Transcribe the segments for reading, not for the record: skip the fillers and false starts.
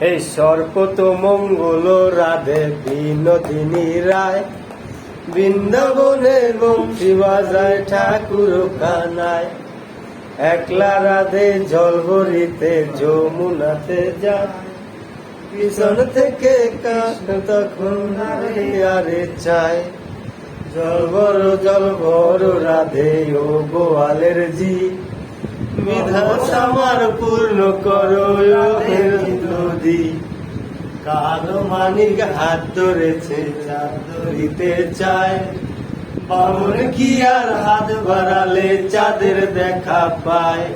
এই সর্বত মঙ্গল রাধে বিনোদিনী রায়, বৃন্দাবনে বংশী বাজায় ঠাকুর কানায়। একলা রাধে জল ভরিতে যমুনাতে যায়, পিছন থেকে কাশ তখন আরে চায়। জল বড় রাধে ও গোয়ালের জি, বিধান আমার পূর্ণ করো নদী। কালো মানিক হাত ধরেছে চাঁদ ধরিতে চায়, বামন কি আর হাত বাড়ালে চাঁদের দেখা পায়।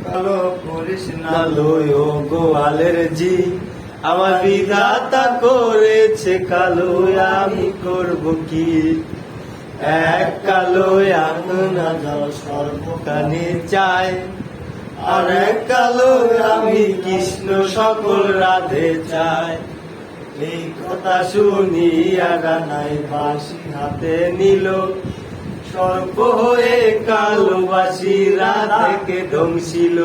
কালো করিস না লয় ও গোয়ালের জি, আমার বিধাতা করেছে কালো, আমি করব কি। এক কালো আঙ্গনা জল সর্বকানে চায়, আর এক কালো আমি কৃষ্ণ সকল রাধে চায়। এই কথা শুনিয়া গানাই বাঁশি হাতে নিল, সর্প হয়ে কালোবাসী রাধেকে ধ্বংসিল।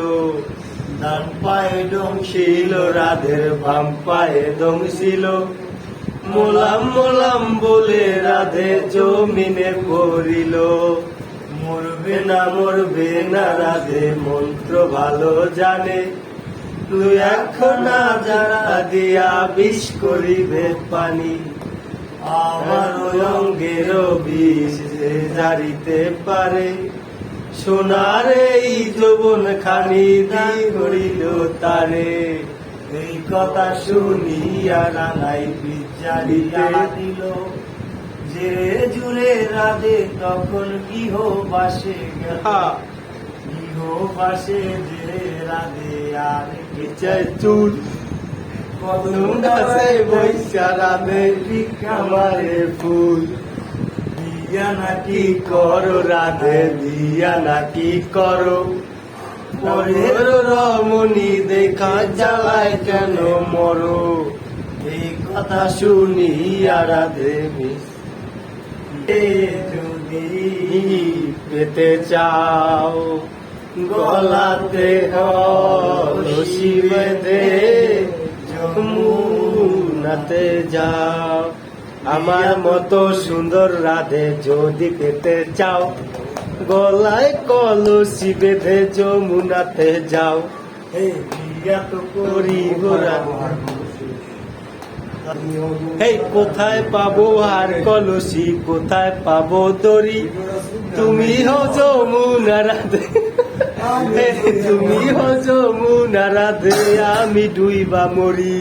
ডান পায়ে ধ্বংসিল রাধের, বাম পায়ে ধ্বংসিল। মোলাম মোলাম বলে রাধে জমিনে পড়িল। মরবে না রাধে মন্ত্র ভালো জানে, তুই এখন যারা দিয়া বিষ করিবে পানি। আমার অঙ্গের বিষ যে জারিতে পারে, সোনার এই যৌবন খানি দাই করিল তারে। এই কথা শুনিয়া রানাই বিচারিয়া দিল, যে জুড়ে রাধে তখন গৃহ বাসে গেল। গৃহ বাসে যে রাধে আর বিচার চুল, কদম গাছে বৈশা রাধে ভিক্ষামারে ফুল। দিয়া নাকি করো রাধে, দিয়া নাকি করো, পরের রমণী দেখা জ্বালায় কেন মরো। এই কথা শুনিয়া রাধে যদি পেতে চাও, গলাতে রশি বেঁধে যমুনাতে যাও। আমার মতো সুন্দর রাধে যদি পেতে চাও, গলায় কলসি বেঁধে যমুনাতে যাও। তো করিব এই কোথায় পাবো আর কলসি, কোথায় পাবো দড়ি? তুমি হো যমুনা রাধে, তুমি হো যমুনা রাধে, আমি ডুইবা মরি।